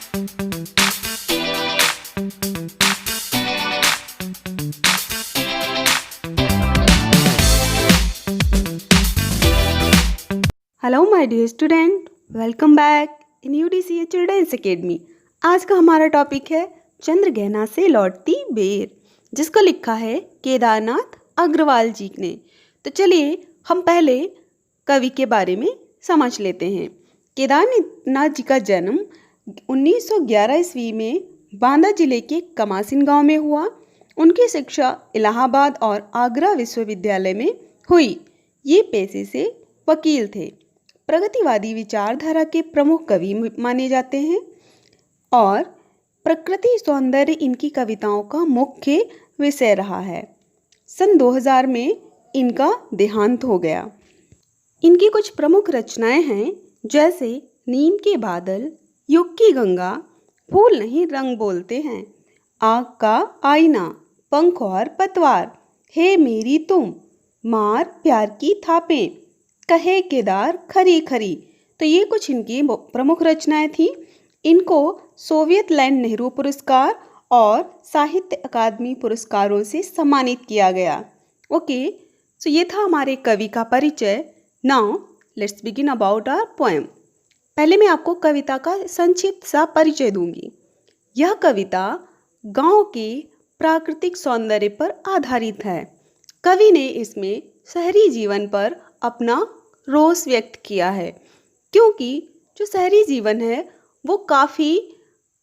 Hello my dear student, welcome back in UDCA children's academy. आज का हमारा topic है चंद्रगहना से लौटती बेर, जिसको लिखा है केदारनाथ अग्रवाल जी ने। तो चलिए हम पहले कवि के बारे में समझ लेते हैं। केदारनाथ जी का जन्म 1911 ईस्वी में बांदा जिले के कमासिन गांव में हुआ। उनकी शिक्षा इलाहाबाद और आगरा विश्वविद्यालय में हुई। ये पेशे से वकील थे। प्रगतिवादी विचारधारा के प्रमुख कवि माने जाते हैं और प्रकृति सौंदर्य इनकी कविताओं का मुख्य विषय रहा है। सन 2000 में इनका देहांत हो गया। इनकी कुछ प्रमुख रचनाएं हैं, जैसे नीम के बादल, युग की गंगा, फूल नहीं रंग बोलते हैं, आग का आईना, पंख और पतवार, हे मेरी तुम, मार प्यार की थापें, कहे केदार खरी खरी। तो ये कुछ इनकी प्रमुख रचनाएं थी। इनको सोवियत लैंड नेहरू पुरस्कार और साहित्य अकादमी पुरस्कारों से सम्मानित किया गया। ओके, सो ये था हमारे कवि का परिचय। Now let's begin about our poem. पहले मैं आपको कविता का संक्षिप्त सा परिचय दूंगी। यह कविता गांव के प्राकृतिक सौंदर्य पर आधारित है। कवि ने इसमें शहरी जीवन पर अपना रोष व्यक्त किया है, क्योंकि जो शहरी जीवन है वो काफ़ी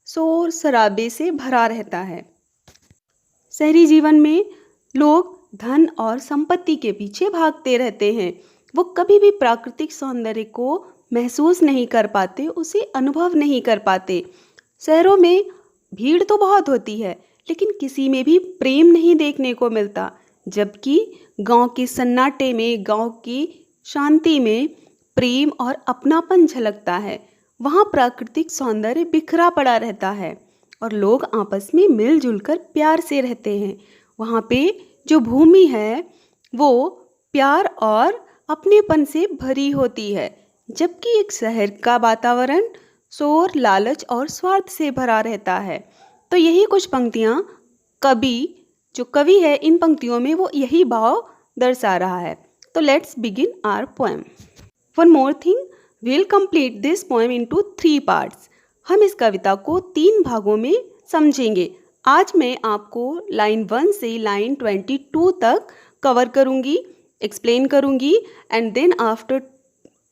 शोर शराबे से भरा रहता है। शहरी जीवन में लोग धन और संपत्ति के पीछे भागते रहते हैं। वो कभी भी प्राकृतिक सौंदर्य को महसूस नहीं कर पाते, उसे अनुभव नहीं कर पाते। शहरों में भीड़ तो बहुत होती है, लेकिन किसी में भी प्रेम नहीं देखने को मिलता, जबकि गांव के सन्नाटे में, गांव की शांति में प्रेम और अपनापन झलकता है। वहाँ प्राकृतिक सौंदर्य बिखरा पड़ा रहता है और लोग आपस में मिलजुल कर प्यार से रहते हैं। वहाँ पे जो भूमि है वो प्यार और अपनेपन से भरी होती है, जबकि एक शहर का वातावरण शोर, लालच और स्वार्थ से भरा रहता है। तो यही कुछ पंक्तियाँ जो कवि है, इन पंक्तियों में वो यही भाव दर्शा रहा है। तो let's begin our poem. One more thing, we'll complete this poem into 3 parts। हम इस कविता को 3 भागों में समझेंगे। आज मैं आपको लाइन 1 से लाइन 22 तक कवर करूंगी, एक्सप्लेन करूंगी, and then after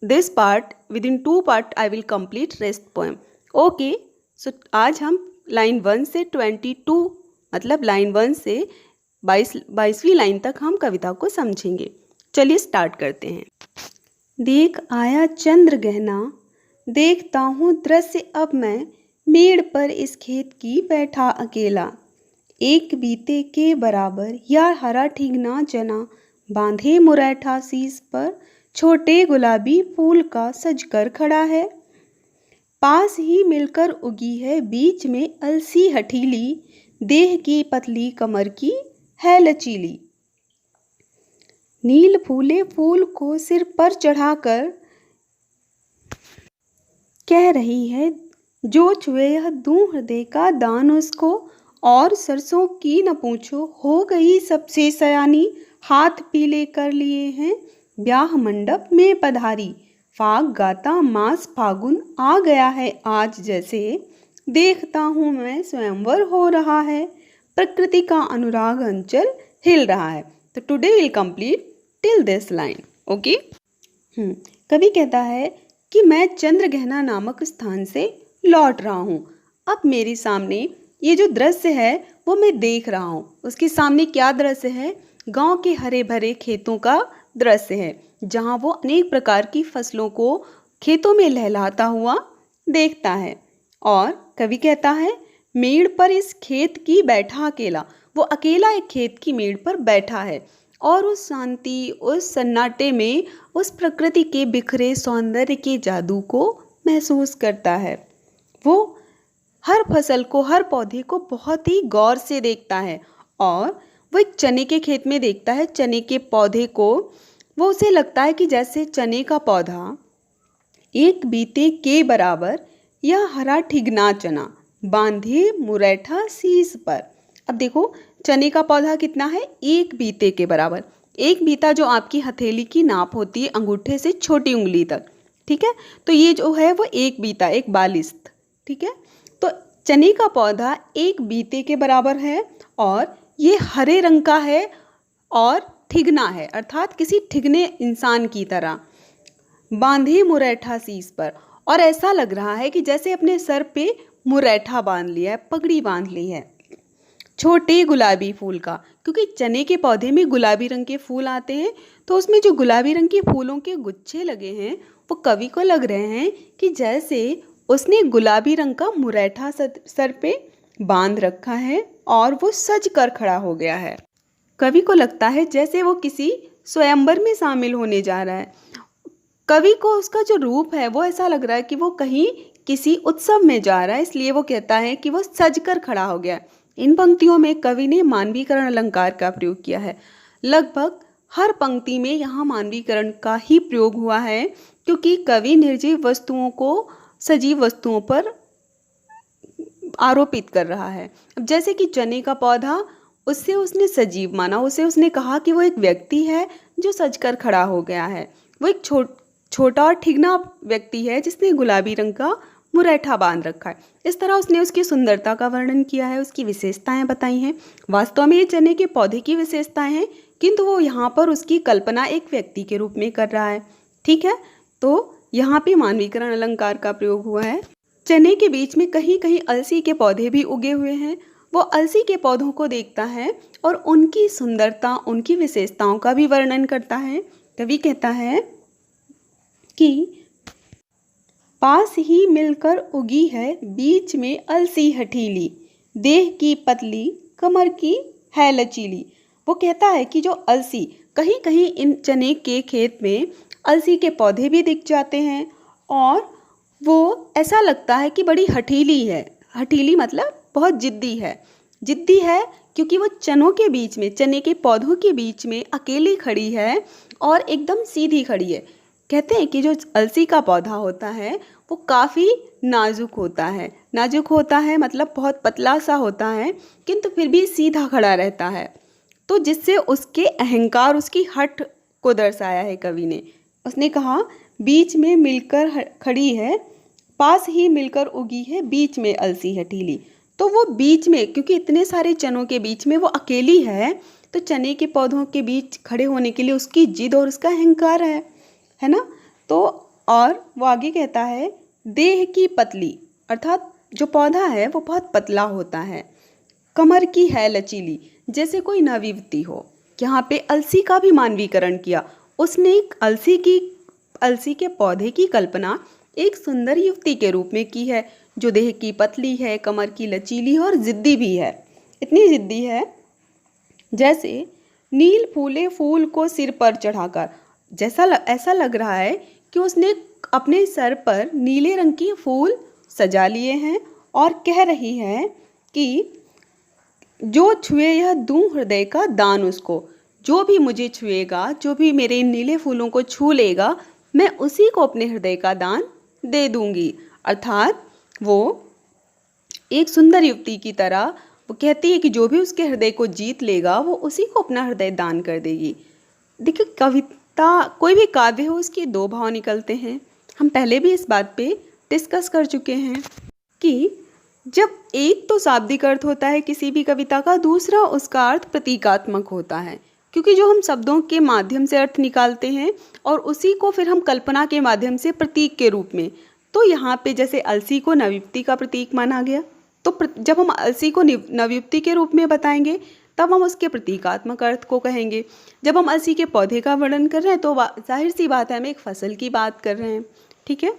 this part, within 2 part I will complete rest poem. Okay, so आज हम लाइन 1 से 22, मतलब लाइन 1 से 22वीं लाइन तक हम कविता को समझेंगे। चलिए स्टार्ट करते हैं। देख आया चंद्र गहना, देखता हूँ दृश्य अब मैं, मेड़ पर इस खेत की बैठा अकेला, एक बीते के बराबर या हरा ठीक ना जना, बांधे मुरैठा शीश पर छोटे गुलाबी फूल का सजकर खड़ा है, पास ही मिलकर उगी है बीच में अलसी हठीली, देह की पतली कमर की है लचीली, नील फूले फूल को सिर पर चढ़ाकर कह रही है, जो छुए यह दूं हृदय का दान उसको, और सरसों की न पूछो हो गई सबसे सयानी, हाथ पीले कर लिए हैं ब्याह मंडप में पधारी, फाग गाता मास फागुन आ गया है आज, जैसे देखता हूँ मैं स्वयंवर हो रहा है, प्रकृति का अनुराग अंचल हिल रहा है। तो today will complete till this line. Okay, कवि कहता है कि मैं चंद्रगहना नामक स्थान से लौट रहा हूँ। अब मेरे सामने ये जो दृश्य है वो मैं देख रहा हूँ। उसके सामने क्या दृश्य है? गांव के हरे भरे खेतों का दृश्य है, जहाँ वो अनेक प्रकार की फसलों को खेतों में लहलाता हुआ देखता है। और कवि कहता है, मेड़ पर इस खेत की बैठा अकेला। वो अकेला एक खेत की मेड़ पर बैठा है और उस शांति, उस सन्नाटे में, उस प्रकृति के बिखरे सौंदर्य के जादू को महसूस करता है। वो हर फसल को, हर पौधे को बहुत ही गौर से देखता है और वो एक चने के खेत में देखता है, चने के पौधे को। वो उसे लगता है कि जैसे चने का पौधा एक बीते के बराबर यह हरा ठिगना चना, बांधे मुरैठा शीश पर। अब देखो, चने का पौधा कितना है, एक बीते के बराबर। एक बीता जो आपकी हथेली की नाप होती है, अंगूठे से छोटी उंगली तक, ठीक है। तो ये जो है वो एक बीता, एक बालिस्त, ठीक है। तो चने का पौधा एक बीते के बराबर है और ये हरे रंग का है और ठिगना है, अर्थात किसी ठिगने इंसान की तरह। बांधे मुरैठा शीश पर, और ऐसा लग रहा है कि जैसे अपने सर पे मुरैठा बांध लिया है, पगड़ी बांध ली है। छोटे गुलाबी फूल का, क्योंकि चने के पौधे में गुलाबी रंग के फूल आते हैं, तो उसमें जो गुलाबी रंग के फूलों के गुच्छे लगे हैं वो कवि को लग रहे हैं कि जैसे उसने गुलाबी रंग का मुरैठा सर पे बांध रखा है और वो सज कर खड़ा हो गया है। कवि को लगता है जैसे वो किसी स्वयंवर में शामिल होने जा रहा है। कवि को उसका जो रूप है वो ऐसा लग रहा है कि वो कहीं किसी उत्सव में जा रहा है, इसलिए वो कहता है कि वो सज कर खड़ा हो गया। इन पंक्तियों में कवि ने मानवीकरण अलंकार का प्रयोग किया है। लगभग हर पंक्ति में यहाँ मानवीकरण का ही प्रयोग हुआ है, क्योंकि कवि निर्जीव वस्तुओं को सजीव वस्तुओं पर आरोपित कर रहा है। अब जैसे कि चने का पौधा, उससे उसने सजीव माना, उसे उसने कहा कि वो एक व्यक्ति है जो सज कर खड़ा हो गया है। वो एक छोटा और ठिगना व्यक्ति है जिसने गुलाबी रंग का मुरैठा बांध रखा है। इस तरह उसने उसकी सुंदरता का वर्णन किया है, उसकी विशेषताएं बताई हैं। वास्तव में ये चने के पौधे की विशेषताएं हैं, किंतु वो यहाँ पर उसकी कल्पना एक व्यक्ति के रूप में कर रहा है, ठीक है। तो यहाँ पे मानवीकरण अलंकार का प्रयोग हुआ है। चने के बीच में कहीं कहीं अलसी के पौधे भी उगे हुए हैं। वो अलसी के पौधों को देखता है और उनकी सुंदरता, उनकी विशेषताओं का भी वर्णन करता है। कवि कहता है कि पास ही मिलकर उगी है बीच में अलसी हठीली, देह की पतली कमर की है लचीली। वो कहता है कि जो अलसी, कहीं कहीं इन चने के खेत में अलसी के पौधे भी दिख जाते हैं और वो ऐसा लगता है कि बड़ी हठीली है। हठीली मतलब बहुत जिद्दी है। जिद्दी है क्योंकि वो चनों के बीच में, चने के पौधों के बीच में अकेली खड़ी है और एकदम सीधी खड़ी है। कहते हैं कि जो अलसी का पौधा होता है वो काफ़ी नाजुक होता है। नाजुक होता है मतलब बहुत पतला सा होता है, किंतु फिर भी सीधा खड़ा रहता है। तो जिससे उसके अहंकार, उसकी हठ को दर्शाया है कवि ने। उसने कहा बीच में मिलकर खड़ी है, पास ही मिलकर उगी है बीच में अलसी हठीली। तो वो बीच में, क्योंकि इतने सारे चनों के बीच में वो अकेली है, तो चने के पौधों के बीच खड़े होने के लिए उसकी जिद और उसका अहंकार है ना। तो और वो आगे कहता है देह की पतली, अर्थात जो पौधा है वो बहुत पतला होता है। कमर की है लचीली, जैसे कोई नवयुवती हो। यहाँ पे अलसी का भी मानवीकरण किया। उसने अलसी के पौधे की कल्पना एक सुंदर युवती के रूप में की है, जो देह की पतली है, कमर की लचीली और जिद्दी भी है। इतनी जिद्दी है जैसे नील फूले फूल को सिर पर चढ़ाकर, ऐसा लग रहा है कि उसने अपने सर पर नीले रंग के फूल सजा लिए हैं और कह रही है कि जो छुए यह दूं हृदय का दान उसको। जो भी मुझे छुएगा, जो भी मेरे इन नीले फूलों को छू लेगा, मैं उसी को अपने हृदय का दान दे दूंगी। अर्थात वो एक सुंदर युवती की तरह वो कहती है कि जो भी उसके हृदय को जीत लेगा वो उसी को अपना हृदय दान कर देगी। देखिए, कविता, कोई भी काव्य हो, उसके दो भाव निकलते हैं। हम पहले भी इस बात पे डिस्कस कर चुके हैं कि जब एक तो शाब्दिक अर्थ होता है किसी भी कविता का, दूसरा उसका अर्थ प्रतीकात्मक होता है। क्योंकि जो हम शब्दों के माध्यम से अर्थ निकालते हैं और उसी को फिर हम कल्पना के माध्यम से प्रतीक के रूप में, तो यहाँ पे जैसे अलसी को नवयुवती का प्रतीक माना गया, तो जब हम अलसी को नवयुवती के रूप में बताएंगे तब हम उसके प्रतीकात्मक अर्थ को कहेंगे। जब हम अलसी के पौधे का वर्णन कर रहे हैं तो जाहिर सी बात है हम एक फसल की बात कर रहे हैं, ठीक है।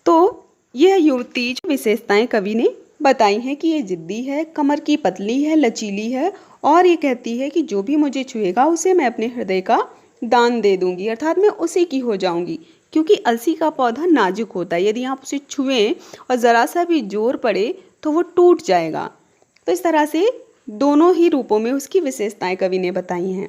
तो यह युवती जो विशेषताएं कवि ने बताई हैं कि ये जिद्दी है, कमर की पतली है, लचीली है, और ये कहती है कि जो भी मुझे छुएगा उसे मैं अपने हृदय का दान दे दूंगी, अर्थात मैं उसी की हो जाऊंगी। क्योंकि अलसी का पौधा नाजुक होता है, यदि आप उसे छुएं और ज़रा सा भी जोर पड़े तो वो टूट जाएगा। तो इस तरह से दोनों ही रूपों में उसकी विशेषताएं कवि ने बताई हैं।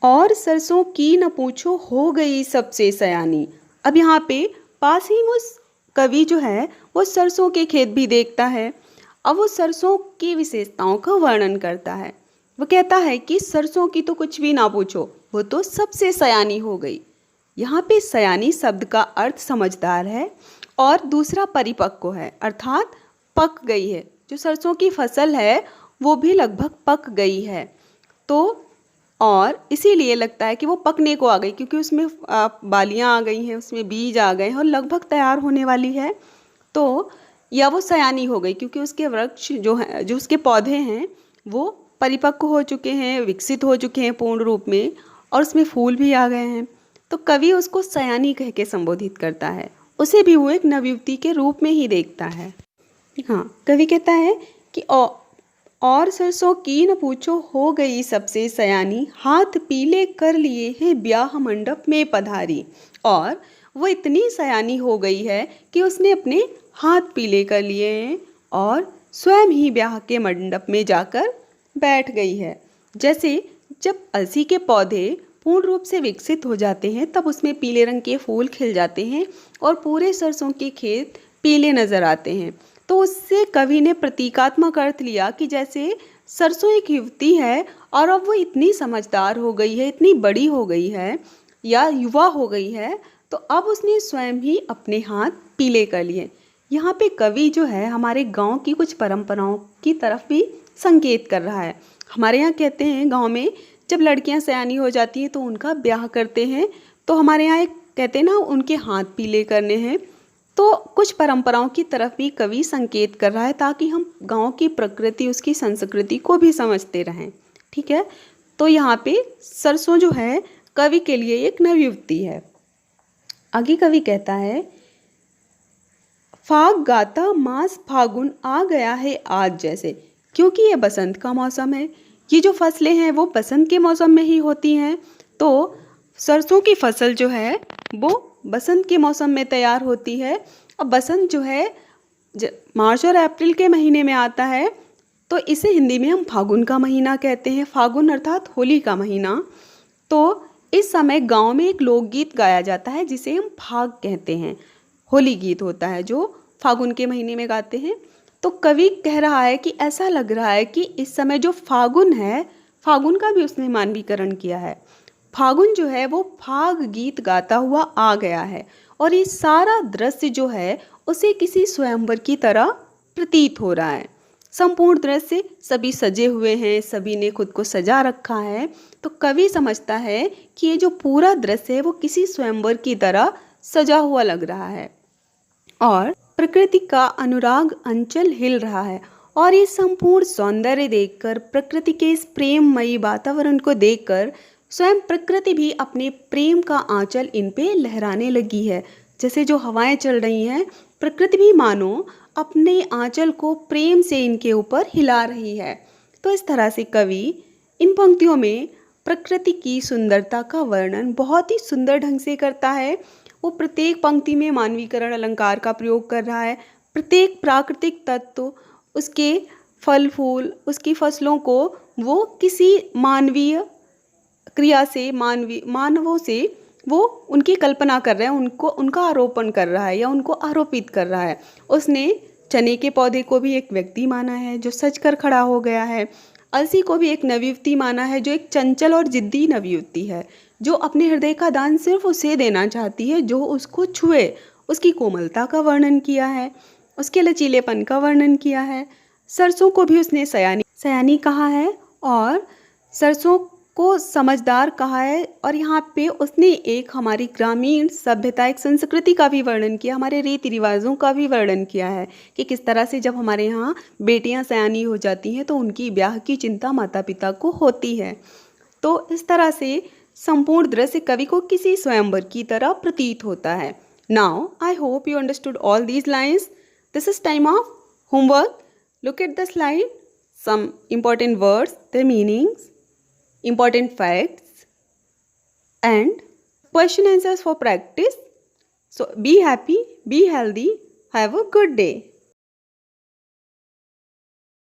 और सरसों की न पूछो हो गई सबसे सयानी। अब यहाँ पे पास ही में उस कवि जो है वो सरसों के खेत भी देखता है। अब वो सरसों की विशेषताओं का वर्णन करता है। वो कहता है कि सरसों की तो कुछ भी ना पूछो, वो तो सबसे सयानी हो गई। यहाँ पे सयानी शब्द का अर्थ समझदार है और दूसरा परिपक्व है, अर्थात पक गई है। जो सरसों की फसल है वो भी लगभग पक गई है, तो और इसीलिए लगता है कि वो पकने को आ गई, क्योंकि उसमें बालियाँ आ गई हैं, उसमें बीज आ गए हैं और लगभग तैयार होने वाली है। तो या वो सयानी हो गई, क्योंकि उसके वृक्ष जो हैं, जो उसके पौधे हैं, वो परिपक्व हो चुके हैं, विकसित हो चुके हैं पूर्ण रूप में, और उसमें फूल भी आ गए हैं। तो कवि उसको सयानी कह के संबोधित करता है, उसे भी वो एक नवयुवती के रूप में ही देखता है। हाँ, कवि कहता है कि और सरसों की न पूछो हो गई सबसे सयानी, हाथ पीले कर लिए हैं ब्याह मंडप में पधारी। और वो इतनी सयानी हो गई है कि उसने अपने हाथ पीले कर लिए हैं और स्वयं ही ब्याह के मंडप में जाकर बैठ गई है। जैसे जब अलसी के पौधे पूर्ण रूप से विकसित हो जाते हैं तब उसमें पीले रंग के फूल खिल जाते हैं और पूरे सरसों के खेत पीले नज़र आते हैं। तो उससे कवि ने प्रतीकात्मक अर्थ लिया कि जैसे सरसों एक युवती है और अब वो इतनी समझदार हो गई है, इतनी बड़ी हो गई है या युवा हो गई है, तो अब उसने स्वयं ही अपने हाथ पीले कर लिए। यहाँ पे कवि जो है हमारे गांव की कुछ परंपराओं की तरफ भी संकेत कर रहा है। हमारे यहाँ कहते हैं गांव में जब लड़कियां सयानी हो जाती हैं तो उनका ब्याह करते हैं, तो हमारे यहाँ एक कहते हैं ना उनके हाथ पीले करने हैं। तो कुछ परंपराओं की तरफ भी कवि संकेत कर रहा है ताकि हम गांव की प्रकृति, उसकी संस्कृति को भी समझते रहें। ठीक है, तो यहाँ पे सरसों जो है कवि के लिए एक नवयुवती है। आगे कवि कहता है, फाग गाता मास फागुन आ गया है आज जैसे, क्योंकि ये बसंत का मौसम है। ये जो फसलें हैं वो बसंत के मौसम में ही होती हैं, तो सरसों की फसल जो है वो बसंत के मौसम में तैयार होती है। अब बसंत जो है मार्च और अप्रैल के महीने में आता है, तो इसे हिंदी में हम फागुन का महीना कहते हैं। फागुन अर्थात होली का महीना। तो इस समय गांव में एक लोकगीत गाया जाता है जिसे हम फाग कहते हैं। होली गीत होता है जो फागुन के महीने में गाते हैं। तो कवि कह रहा है कि ऐसा लग रहा है कि इस समय जो फागुन है, फागुन का भी उसने मानवीकरण किया है। फागुन जो है वो फाग गीत गाता हुआ आ गया है और ये सारा दृश्य जो है उसे किसी स्वयंवर की तरह प्रतीत हो रहा है। संपूर्ण दृश्य, सभी सजे हुए हैं, सभी ने खुद को सजा रखा है। तो कवि समझता है कि ये जो पूरा दृश्य है वो किसी स्वयंवर की तरह सजा हुआ लग रहा है और प्रकृति का अनुराग अंचल हिल रहा है। और ये संपूर्ण सौंदर्य देखकर, प्रकृति के इस प्रेममयी वातावरण को देखकर स्वयं प्रकृति भी अपने प्रेम का आंचल इन पे लहराने लगी है। जैसे जो हवाएं चल रही हैं, प्रकृति भी मानो अपने आंचल को प्रेम से इनके ऊपर हिला रही है। तो इस तरह से कवि इन पंक्तियों में प्रकृति की सुंदरता का वर्णन बहुत ही सुंदर ढंग से करता है। वो प्रत्येक पंक्ति में मानवीकरण अलंकार का प्रयोग कर रहा है। प्रत्येक प्राकृतिक तत्व, उसके फल फूल, उसकी फसलों को वो किसी मानवीय क्रिया से, मानवों से वो उनकी कल्पना कर रहे हैं, उनको उनका आरोपण कर रहा है या उनको आरोपित कर रहा है। उसने चने के पौधे को भी एक व्यक्ति माना है जो सज कर खड़ा हो गया है। अलसी को भी एक नवयुवती माना है जो एक चंचल और जिद्दी नवयुवती है, जो अपने हृदय का दान सिर्फ उसे देना चाहती है जो उसको छुए। उसकी कोमलता का वर्णन किया है, उसके लचीलेपन का वर्णन किया है। सरसों को भी उसने सयानी कहा है और सरसों को समझदार कहा है। और यहाँ पे उसने एक हमारी ग्रामीण सभ्यता, एक संस्कृति का भी वर्णन किया, हमारे रीति रिवाजों का भी वर्णन किया है कि किस तरह से जब हमारे यहाँ बेटियाँ सयानी हो जाती हैं तो उनकी ब्याह की चिंता माता पिता को होती है। तो इस तरह से संपूर्ण दृश्य कवि को किसी स्वयंवर की तरह प्रतीत होता है। Now I hope you understood all these lines. This is time of homework. Look at the slide. Some important words, their meanings, important facts, and question answers for practice. So be happy, be healthy, have a good day.